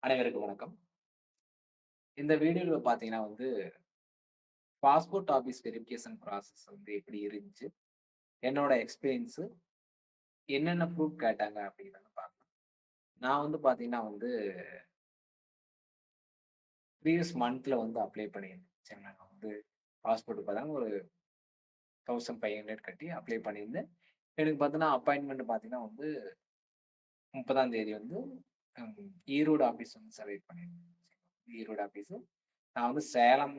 அனைவருக்கும் வணக்கம். இந்த வீடியோல பார்த்தீங்கன்னா பாஸ்போர்ட் ஆஃபீஸ் வெரிஃபிகேஷன் ப்ராசஸ் எப்படி இருந்துச்சு? என்னோட எக்ஸ்பீரியன்ஸு என்னென்ன ப்ரூஃப் கேட்டாங்க அப்படிங்கிறத பார்க்கலாம். நான் பார்த்தீங்கன்னா ப்ரீவியஸ் மந்த்ல அப்ளை பண்ணியிருந்தேன். சரிங்களா. நான் பாஸ்போர்ட் பார்த்தீங்கன்னா ஒரு 1500 கட்டி அப்ளை பண்ணியிருந்தேன். எனக்கு பார்த்தீங்கன்னா அப்பாயின்ட்மென்ட் பார்த்தீங்கன்னா 30ஆம் தேதி ஈரோடு ஆஃபீஸ் செலக்ட் பண்ணியிருந்தேன். ஈரோடு ஆஃபீஸு. நான் சேலம்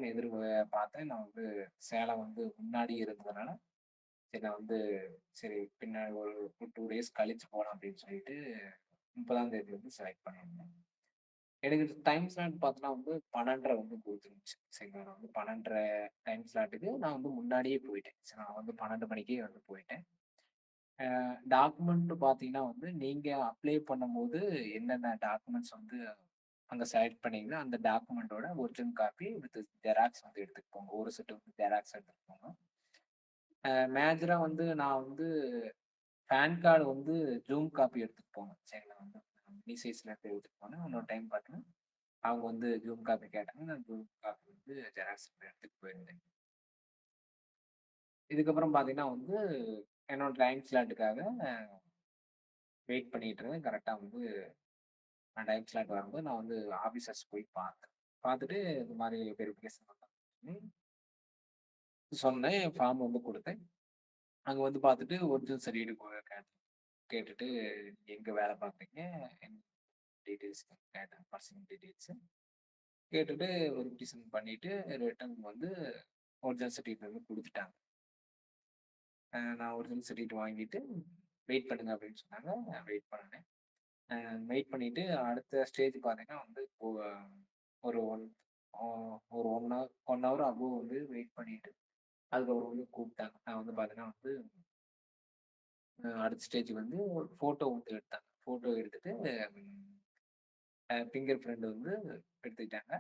பார்த்தேன். நான் சேலம் முன்னாடி இருந்ததுனால, சரி நான் சரி பின்னாடி ஒரு 2 டேஸ் கழிச்சு போலாம் அப்படின்னு சொல்லிட்டு 30ஆம் தேதி செலக்ட் பண்ணியிருந்தேன். எனக்கு டைம் ஸ்லாட் பார்த்தோன்னா 12:30 குடுத்துருந்துச்சு. சரிங்களா. நான் 12:30 டைம் ஸ்லாட்டுக்கு நான் முன்னாடியே போயிட்டேன். சரி நான் 12 மணிக்கே போயிட்டேன். டாக்குமெண்ட் பார்த்தீங்கன்னா நீங்க அப்ளை பண்ணும்போது என்னென்ன டாக்குமெண்ட்ஸ் அங்க செலக்ட் பண்ணீங்களோ, அந்த டாக்குமெண்டோட ஒரிஜினல் காப்பி வித் ஜெராக்ஸ் எடுத்துட்டு போங்க. ஒரு செட் ஜெராக்ஸ் எடுத்துட்டு போங்க. மேஜரா நான் பான் கார்டு ஜூம் காப்பி எடுத்துட்டு போனேன். சரிங்களா. மினி சைஸ்ல எடுத்துட்டு போனேன். இன்னொரு டைம் பார்த்தீங்கன்னா, அவங்க ஜூம் காப்பி கேட்டாங்க. நான் ஜூம் காப்பி ஜெராக்ஸ் எடுத்துட்டு போயிருந்தேன். இதுக்கப்புறம் பார்த்தீங்கன்னா என்னோட டைம் ஸ்லாட்டுக்காக வெயிட் பண்ணிட்டு இருந்தேன். கரெக்ட்டா நான் டைம் ஸ்லாட் வரும்போது நான் ஆஃபீசர்ஸ் போய் பார்த்தேன். பார்த்துட்டு இந்த மாரி வெரிஃபிகேஷன் பண்ணி சொன்னேன். ஃபார்ம் குடுத்தேன். அங்க பார்த்துட்டு ஒரிஜினல் சர்டிஃபிகேட் கேட்டுட்டு எங்க வேலை பார்க்குறீங்க? என்ன டீட்டெயில்ஸ் கேட்டாங்க. பர்சனல் டீட்டெயில்ஸ் கேட்டுட்டு வெரிஃபிகேஷன் பண்ணிட்டு ரிட்டர்ன் ஒரிஜினல் சர்டிஃபிகேட் குடுத்துட்டாங்க. நான் ஒரிஜினல் சர்டிஃபிகேட் வாங்கிட்டு வெயிட் பண்ணுங்க அப்படின்னு சொன்னாங்க. வெயிட் பண்ணுனேன். வெயிட் பண்ணிட்டு அடுத்த ஸ்டேஜ் பார்த்தீங்கன்னா இப்போ ஒரு ஒன் ஆ ஒரு 1 ஹவர் அபோவ் வெயிட் பண்ணிட்டு, அதுக்கப்புறம் கூப்பிட்டாங்க. நான் பார்த்தீங்கன்னா அடுத்த ஸ்டேஜ் ஒரு ஃபோட்டோ எடுத்தாங்க. ஃபோட்டோ எடுத்துட்டு ஃபிங்கர் பிரிண்ட் எடுத்துக்கிட்டாங்க.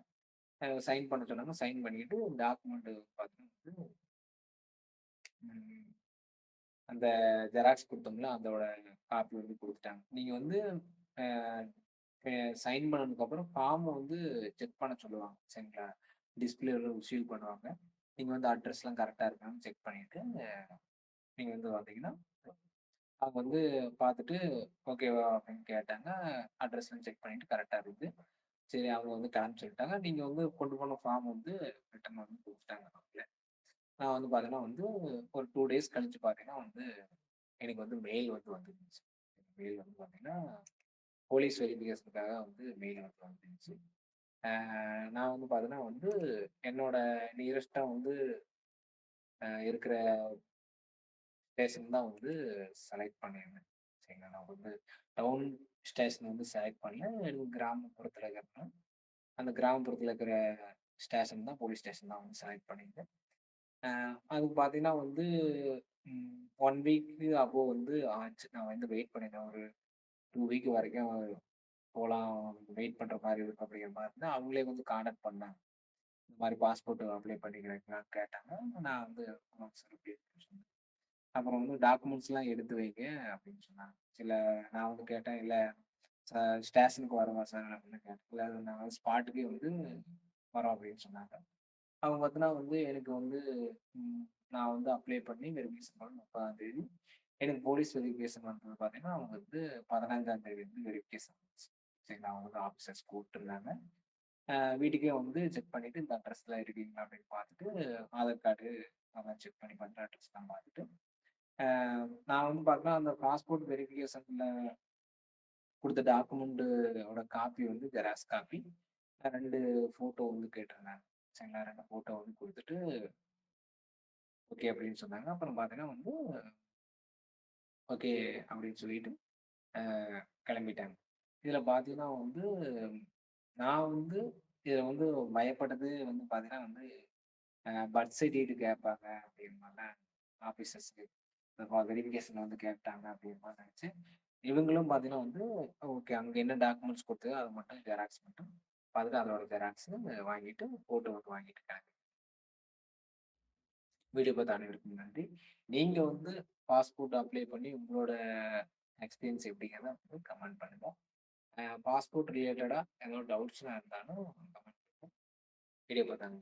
சைன் பண்ண சொன்னாங்க. சைன் பண்ணிட்டு டாக்குமெண்ட் பார்த்தீங்கன்னா ம் அந்த ஜெராக்ஸ் குடுத்தோம்ல, அதோட காப்பி குடுத்துட்டாங்க. நீங்க அ அ சைன் பண்ணதுக்கப்புறம் ஃபார்ம் செக் பண்ண சொல்லுவாங்க. சரிங்களா? டிஸ்ப்ளேல ரிசீவ் பண்ணுவாங்க. நீங்க அட்ரஸ்லாம் கரெக்ட்டா இருக்கான்னு செக் பண்ணிட்டு, நீங்க வந்தீங்கன்னா, அவங்க பார்த்துட்டு ஓகேவா அப்படின்னு கேட்டாங்க. அட்ரஸ்லாம் செக் பண்ணிட்டு கரெக்ட்டா இருக்குது. சரி அவங்க கிளம்ப சொல்லிட்டாங்க. நீங்க கொண்டு போன ஃபார்ம் ரிட்டர்ன் குடுத்துட்டாங்க அவங்களே. நான் பார்த்தீங்கன்னா ஒரு 2 டேஸ் கழிச்சு பார்த்தீங்கன்னா எனக்கு மெயில் வந்துருந்துச்சு. மெயில் பார்த்தீங்கன்னா, போலீஸ் வெரிஃபிகேஷனுக்காக மெயில் வந்துருந்துச்சு. நான் பார்த்தீங்கன்னா என்னோட நியரஸ்ட்டா இருக்கிற ஸ்டேஷன் தான் செலக்ட் பண்ணியிருந்தேன். சரிங்களா. நான் டவுன் ஸ்டேஷன் செலக்ட் பண்ணல. எனக்கு கிராமப்புறத்தில இருக்கிறனால, அந்த கிராமப்புறத்தில இருக்கிற ஸ்டேஷன் தான் போலீஸ் ஸ்டேஷன் தான் செலக்ட் பண்ணியிருந்தேன். அதுக்கு பார்த்தீங்கன்னா ம் 1 வீக்கு அபோவ் ஆச்சு. நான் வெயிட் பண்ணியிருந்தேன். ஒரு 2 வீக் வரைக்கும் போலாம். வெயிட் பண்ற மாரி இருக்கும் அப்படிங்கிற மாரி இருந்தா, அவங்களே கான்டாக்ட் பண்ணாங்க. இந்த மாரி பாஸ்போர்ட் அப்ளை பண்ணிக்கிறீங்களான்னு கேட்டாங்க. நான் ஆமாங்க சார் அப்படின்னு சொன்னேன். அப்புறம் டாக்குமெண்ட்ஸ்லாம் எடுத்து வைங்க அப்படின்னு சொன்னாங்க. சில நான் கேட்டேன், "இல்ல ச ஸ்டேஷனுக்கு வரவா சார்?" அப்படின்னு கேட்டேன். "இல்ல நாங்க ஸ்பாட்டுக்கே வரோம்" அப்படின்னு சொன்னாங்க. அவங்க பார்த்தீங்கன்னா எனக்கு ம் நான் அப்ளை பண்ணி வெரிஃபிகேஷன் பண்ண 30ஆம் தேதி. எனக்கு போலீஸ் வெரிஃபிகேஷன் வந்தது பார்த்தீங்கன்னா, அவங்க 15ஆம் தேதி வெரிஃபிகேஷன் வந்துச்சு. சரிங்களா. அவங்க ஆஃபீசர்ஸ் கூப்ட்டுருந்தாங்க. வீட்டுக்கே செக் பண்ணிட்டு, இந்த அட்ரஸ்ல இருக்கீங்களா அப்படின்னு பார்த்துட்டு, ஆதார் கார்டு அதெல்லாம் செக் பண்ணி பார்த்துட்டு, அட்ரஸ்லாம் பார்த்துட்டு, அ நான் பார்த்தீங்கன்னா, அந்த பாஸ்போர்ட் வெரிஃபிகேஷன்ல குடுத்த டாக்குமெண்ட் ஓட காப்பி ஜெராக்ஸ் காப்பி. 2 ஃபோட்டோ கேட்டிருந்தாங்க. சரிங்களா. 2 ஃபோட்டோ குடுத்துட்டு, ஓகே அப்படின்னு சொன்னாங்க. அப்புறம் பார்த்தீங்கன்னா ஓகே அப்படின்னு சொல்லிட்டு அ கிளம்பிட்டாங்க. இதில பார்த்தீங்கன்னா நான் இதில பயப்பட்டது பார்த்தீங்கன்னா பர்த் சர்டிஃபிகேட் கேட்பாங்க அப்படின்ற மாரிலாம் ஆஃபீசர்ஸ்க்கு வெரிஃபிகேஷன் கேட்டாங்க அப்படின்ற மாரி நெனச்சேன். இவங்களும் பார்த்தீங்கன்னா ஓகே அங்க என்ன டாக்குமெண்ட்ஸ் குடுத்ததோ அது மட்டும் ஜெராக்ஸ் மட்டும் பார்த்துட்டு அதோட ஜெராக்ஸ் வாங்கிட்டு ஃபோட்டோ வாங்கிட்டு வீடியோ பார்த்த அனைவருக்கும் நன்றி. நீங்க பாஸ்போர்ட் அப்ளை பண்ணி உங்களோட எக்ஸ்பீரியன்ஸ் எப்படிங்கிறத கமெண்ட் பண்ணுங்க. பாஸ்போர்ட் ரிலேட்டடா ஏதோ டவுட்ஸ்லாம் இருந்தாலும் கமெண்ட் வீடியோ பார்த்தாங்க.